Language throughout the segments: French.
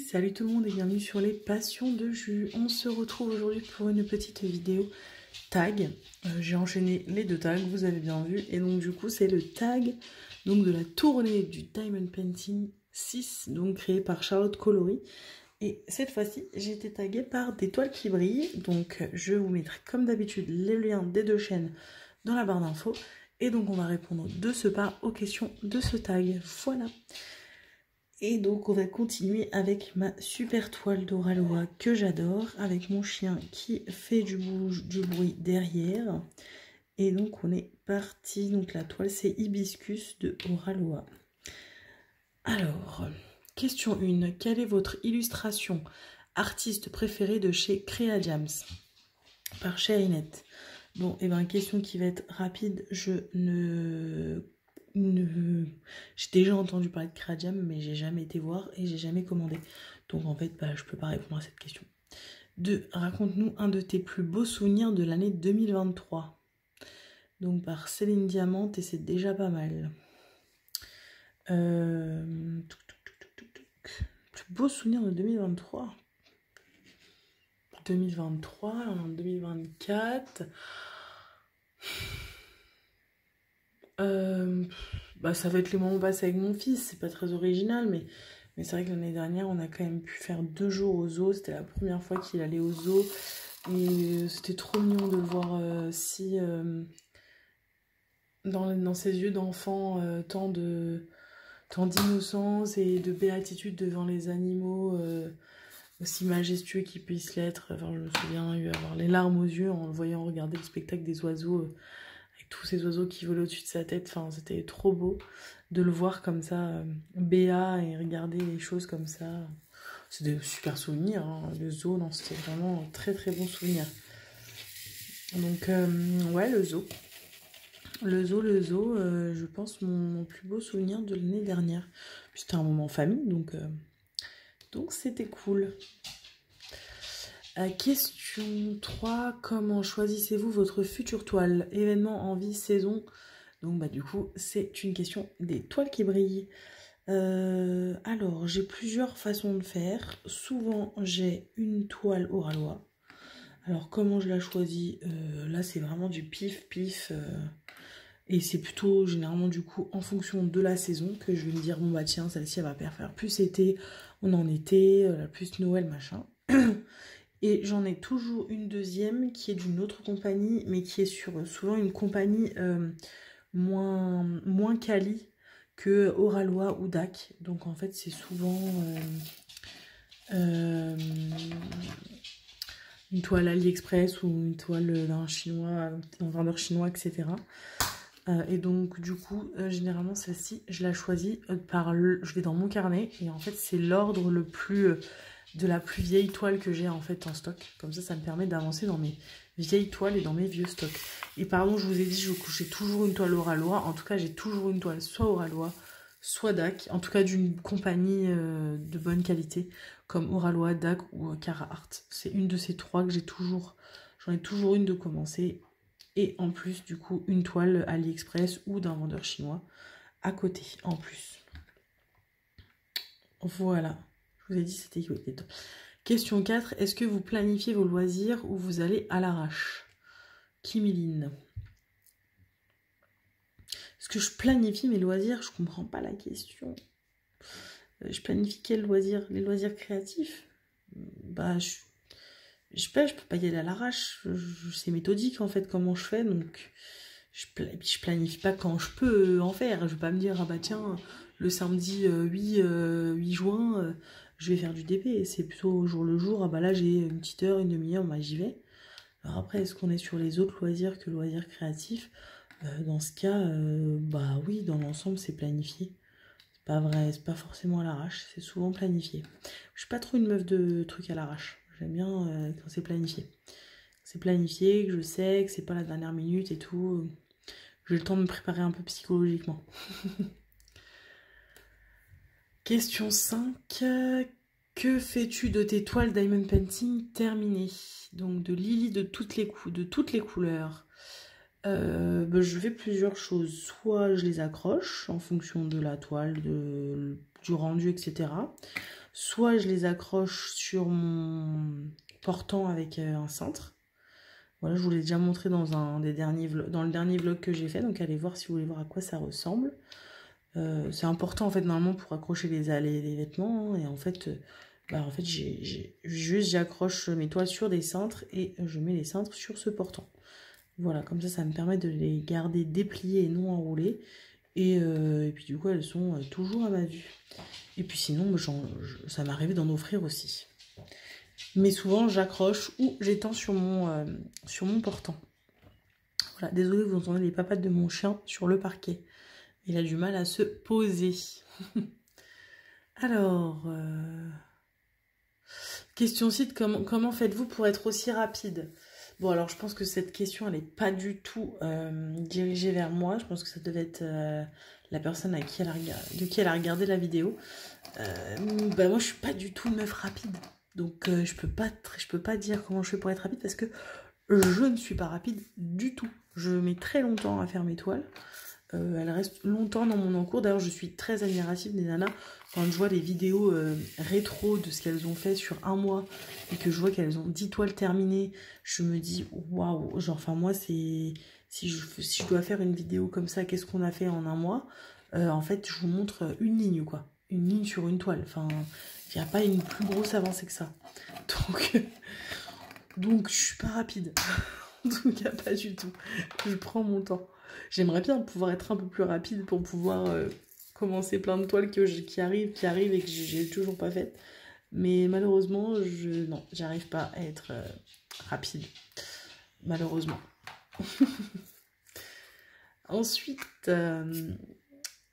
Salut tout le monde et bienvenue sur les passions de Jus. On se retrouve aujourd'hui pour une petite vidéo tag. J'ai enchaîné les deux tags, vous avez bien vu. Et donc du coup c'est le tag donc, de la tournée du Diamond Painting 6, donc créé par Charlotte Coloris. Et cette fois-ci j'ai été taguée par des toiles qui brillent. Donc je vous mettrai comme d'habitude les liens des deux chaînes dans la barre d'infos. Et donc on va répondre de ce pas aux questions de ce tag. Voilà. Et donc on va continuer avec ma super toile d'Oralois que j'adore, avec mon chien qui fait du bruit derrière. Et donc on est parti, donc la toile c'est Hibiscus de Oralois. Alors, question 1, quelle est votre illustration artiste préférée de chez Creajams? Par Cherinette. Bon, et bien question qui va être rapide, j'ai déjà entendu parler de Creajams, mais j'ai jamais été voir et j'ai jamais commandé. Donc en fait, je peux pas répondre à cette question. 2. Raconte-nous un de tes plus beaux souvenirs de l'année 2023. Donc par Céline Diamant, et c'est déjà pas mal. Plus beau souvenir de 2023. 2023, en 2024... ça va être les moments passés avec mon fils, c'est pas très original, mais c'est vrai que l'année dernière, on a quand même pu faire 2 jours au zoo, c'était la première fois qu'il allait au zoo, et c'était trop mignon de le voir dans ses yeux d'enfant, tant d'innocence et de béatitude devant les animaux, aussi majestueux qu'ils puissent l'être. Enfin, je me souviens avoir les larmes aux yeux en le voyant regarder le spectacle des oiseaux, avec tous ces oiseaux qui volent au-dessus de sa tête. Enfin, c'était trop beau de le voir comme ça, béat, et regarder les choses comme ça. C'est des super souvenirs, hein. Le zoo, non, c'était vraiment un très très bon souvenir. Donc, ouais, le zoo. Le zoo, je pense mon plus beau souvenir de l'année dernière. C'était un moment famille, donc c'était cool. Question 3, comment choisissez-vous votre future toile? Événement, envie, saison? Donc du coup, c'est une question des toiles qui brillent. Alors, j'ai plusieurs façons de faire. Souvent, j'ai une toile Oralois. Alors, comment je la choisis? Là, c'est vraiment du pif-pif. Et c'est plutôt généralement du coup en fonction de la saison que je vais me dire, bon bah tiens, celle-ci elle va faire plus été, on en été, plus Noël, machin. Et j'en ai toujours une deuxième qui est d'une autre compagnie, mais qui est sur souvent une compagnie moins quali que Oralois ou DAC. Donc en fait c'est souvent une toile AliExpress ou une toile d'un chinois, d'un vendeur chinois, etc. Et donc du coup généralement celle-ci je la choisis je vais dans mon carnet et en fait c'est l'ordre le plus de la plus vieille toile que j'ai en fait en stock. Comme ça me permet d'avancer dans mes vieilles toiles et dans mes vieux stocks. Et pardon, je vous ai dit, j'ai toujours une toile Oralois. En tout cas, j'ai toujours une toile soit Oralois, soit DAC. En tout cas, d'une compagnie de bonne qualité, comme Oralois, DAC ou Cara-Art. C'est une de ces trois que j'ai toujours. J'en ai toujours une de commencer. Et en plus, du coup, une toile AliExpress ou d'un vendeur chinois à côté, en plus. Voilà. Je vous ai dit, c'était... Question 4. Est-ce que vous planifiez vos loisirs ou vous allez à l'arrache? Kimiline. Est-ce que je planifie mes loisirs? Je comprends pas la question. Je planifie quels loisirs? Les loisirs créatifs? Je peux pas y aller à l'arrache. C'est méthodique en fait comment je fais, donc je planifie pas quand je peux en faire. Je vais pas me dire, ah bah tiens, le samedi 8 juin, je vais faire du DP. C'est plutôt au jour le jour, ah bah là j'ai une petite heure, une demi-heure, bah j'y vais. Alors après, est-ce qu'on est sur les autres loisirs que loisirs créatifs? Dans ce cas, bah oui, dans l'ensemble c'est planifié. C'est pas vrai, c'est pas forcément à l'arrache, c'est souvent planifié. Je suis pas trop une meuf de trucs à l'arrache. J'aime bien quand c'est planifié. C'est planifié, que je sais que c'est pas la dernière minute et tout. J'ai le temps de me préparer un peu psychologiquement. Question 5. Que fais-tu de tes toiles Diamond Painting terminées? Donc de Lily de toutes les couleurs. Je fais plusieurs choses. Soit je les accroche en fonction de la toile, du rendu, etc. Soit je les accroche sur mon portant avec un cintre. Voilà, je vous l'ai déjà montré dans le dernier vlog que j'ai fait, donc allez voir si vous voulez voir à quoi ça ressemble. C'est important en fait normalement pour accrocher les vêtements, hein, et en fait, j'accroche mes toiles sur des cintres et je mets les cintres sur ce portant. Voilà, comme ça me permet de les garder dépliées et non enroulées. Et puis du coup, elles sont toujours à ma vue. Et puis sinon, ça m'arrive d'en offrir aussi. Mais souvent, j'accroche ou j'étends sur mon portant. Voilà, désolé, vous entendez les papates de mon chien sur le parquet. Il a du mal à se poser. Alors, question site, comment faites-vous pour être aussi rapide? Bon, alors je pense que cette question, elle n'est pas du tout dirigée vers moi. Je pense que ça devait être la personne de qui elle a regardé la vidéo. Moi, je suis pas du tout une meuf rapide. Donc, je peux pas dire comment je fais pour être rapide parce que je ne suis pas rapide du tout. Je mets très longtemps à faire mes toiles. Elle reste longtemps dans mon encours. D'ailleurs, je suis très admirative des nanas. Quand je vois les vidéos rétro de ce qu'elles ont fait sur un mois et que je vois qu'elles ont 10 toiles terminées, je me dis waouh. Genre, enfin, moi, c'est. Si je dois faire une vidéo comme ça, qu'est-ce qu'on a fait en un mois? En fait, je vous montre une ligne, quoi. Une ligne sur une toile. Enfin, il n'y a pas une plus grosse avancée que ça. Donc je suis pas rapide. Donc, il n'y a pas du tout. Je prends mon temps. J'aimerais bien pouvoir être un peu plus rapide pour pouvoir commencer plein de toiles qui arrivent et que j'ai toujours pas faites. Mais malheureusement, non, j'arrive pas à être rapide. Malheureusement. Ensuite,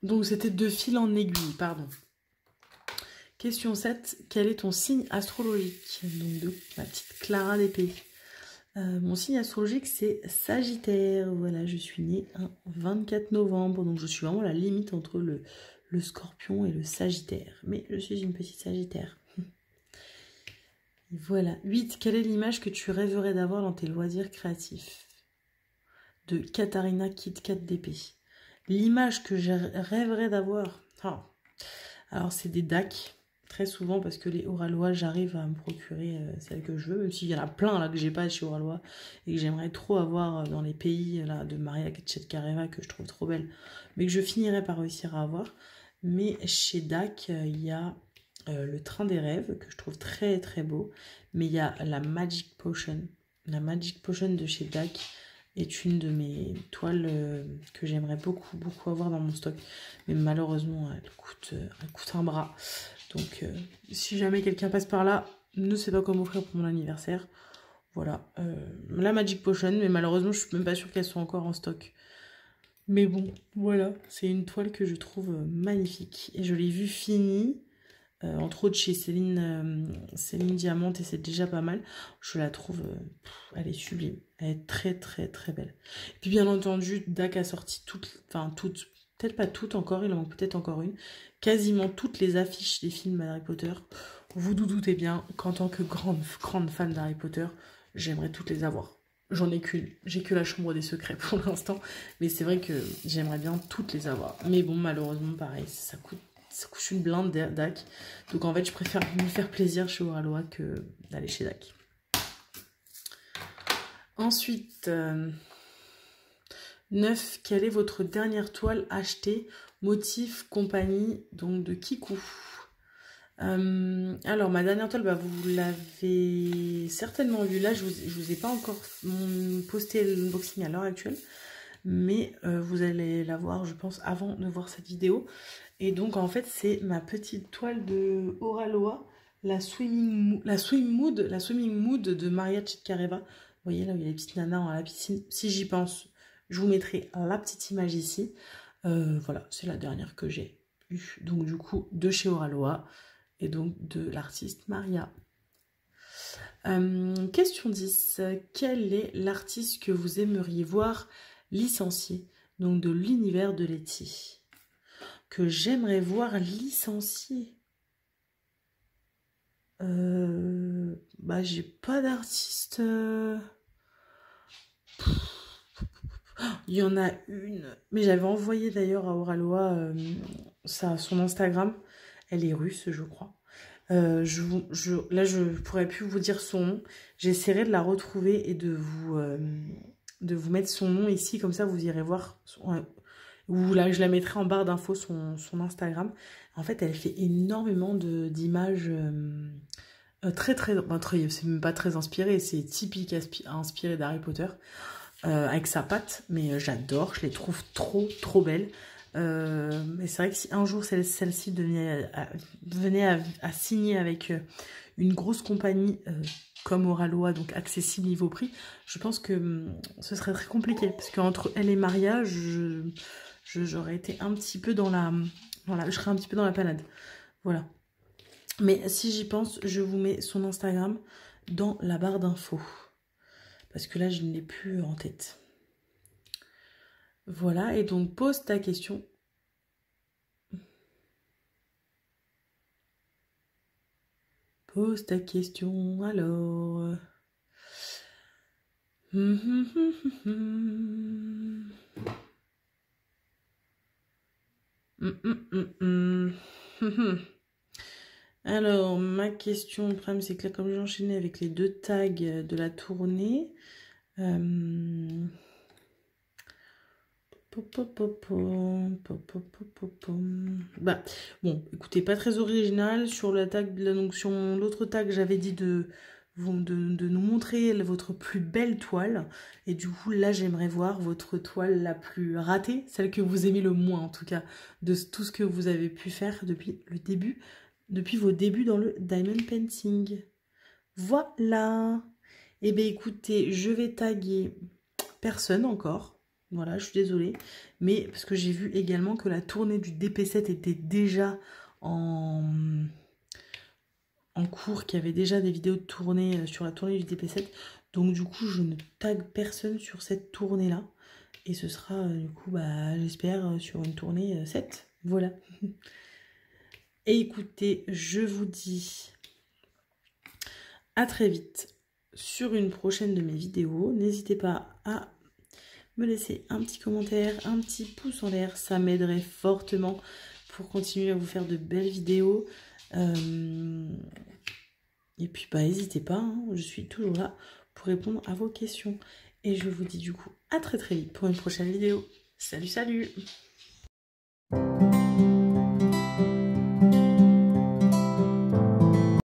donc c'était de fil en aiguille, pardon. Question 7, quel est ton signe astrologique? Donc de ma petite Clara d'épée. Mon signe astrologique, c'est Sagittaire. Voilà, je suis née un 24 novembre. Donc, je suis vraiment à la limite entre le Scorpion et le Sagittaire. Mais je suis une petite Sagittaire. Voilà. 8. Quelle est l'image que tu rêverais d'avoir dans tes loisirs créatifs? De Katharina KitKat d'épée. L'image que je rêverais d'avoir... Alors, c'est des DAC. Très souvent parce que les Oralois, j'arrive à me procurer celles que je veux, même s'il y en a plein là que j'ai pas chez Oralois et que j'aimerais trop avoir dans les pays là de Maria Tchetkareva que je trouve trop belle, mais que je finirai par réussir à avoir. Mais chez DAC, il y a le train des rêves que je trouve très très beau, mais il y a la Magic Potion. La Magic Potion de chez DAC est une de mes toiles que j'aimerais beaucoup avoir dans mon stock, mais malheureusement elle coûte un bras. Donc, si jamais quelqu'un passe par là, ne sait pas quoi m'offrir pour mon anniversaire. Voilà. La Magic Potion, mais malheureusement, je suis même pas sûre qu'elles sont encore en stock. Mais bon, voilà. C'est une toile que je trouve magnifique. Et je l'ai vue finie, entre autres chez Céline Diamante, et c'est déjà pas mal. Je la trouve, elle est sublime. Elle est très, très, très belle. Et puis, bien entendu, DAC a sorti toutes, peut-être pas toutes encore, il en manque peut-être encore une, quasiment toutes les affiches des films Harry Potter. Vous doutez bien qu'en tant que grande fan d'Harry Potter, j'aimerais toutes les avoir. J'en ai qu'une, j'ai que la chambre des secrets pour l'instant, mais c'est vrai que j'aimerais bien toutes les avoir. Mais bon, malheureusement, pareil, ça coûte une blinde DAC. Donc en fait, je préfère me faire plaisir chez Oralois que d'aller chez DAC. Ensuite... 9. Quelle est votre dernière toile achetée? Motif, compagnie, donc de Kikou. Alors, ma dernière toile, vous l'avez certainement vue. Là, je vous ai pas encore posté l'unboxing à l'heure actuelle. Mais vous allez la voir, je pense, avant de voir cette vidéo. Et donc, en fait, c'est ma petite toile de Oralois, la Swimming Mood de Maria Tchetkareva. Vous voyez, là où il y a les petites nanas à la piscine. Si j'y pense... Je vous mettrai la petite image ici. Voilà, c'est la dernière que j'ai eue. Donc du coup, de chez Oralois et donc de l'artiste Maria. Question 10. Quel est l'artiste que vous aimeriez voir licencié? Donc de l'univers de Letty. Que j'aimerais voir licencié. J'ai pas d'artiste... Il y en a une, mais j'avais envoyé d'ailleurs à Oralois son Instagram. Elle est russe, je crois. Là, je pourrais plus vous dire son nom. J'essaierai de la retrouver et de vous mettre son nom ici. Comme ça, vous irez voir. Ou là, je la mettrai en barre d'infos son Instagram. En fait, elle fait énormément d'images c'est même pas très inspiré. C'est typique inspiré d'Harry Potter. Avec sa patte. Mais j'adore. Je les trouve trop belles. Mais c'est vrai que si un jour celle-ci venait à signer avec une grosse compagnie comme Oraloa, donc accessible niveau prix, je pense que ce serait très compliqué. Parce qu'entre elle et Maria, j'aurais été un petit peu je serais un petit peu dans la panade. Voilà. Mais si j'y pense, je vous mets son Instagram dans la barre d'infos. Parce que là, je ne l'ai plus en tête. Voilà, et donc pose ta question. Pose ta question, alors. Alors, ma question, le problème, c'est que là, comme j'ai enchaîné avec les 2 tags de la tournée, bah, bon, écoutez, pas très original. Sur la tag, donc sur l'autre tag, j'avais dit de nous montrer votre plus belle toile. Et du coup, là, j'aimerais voir votre toile la plus ratée, celle que vous aimez le moins, en tout cas, de tout ce que vous avez pu faire depuis vos débuts dans le diamond painting. Voilà. Et bien, écoutez, je vais taguer personne encore. Voilà, je suis désolée. Mais parce que j'ai vu également que la tournée du DP7 était déjà en cours, qu'il y avait déjà des vidéos de tournée sur la tournée du DP7. Donc du coup, je ne tag personne sur cette tournée-là. Et ce sera du coup, bah, j'espère, sur une tournée 7. Voilà. Et écoutez, je vous dis à très vite sur une prochaine de mes vidéos. N'hésitez pas à me laisser un petit commentaire, un petit pouce en l'air, ça m'aiderait fortement pour continuer à vous faire de belles vidéos. Et puis bah n'hésitez pas, hein, je suis toujours là pour répondre à vos questions. Et je vous dis du coup à très vite pour une prochaine vidéo. Salut, salut!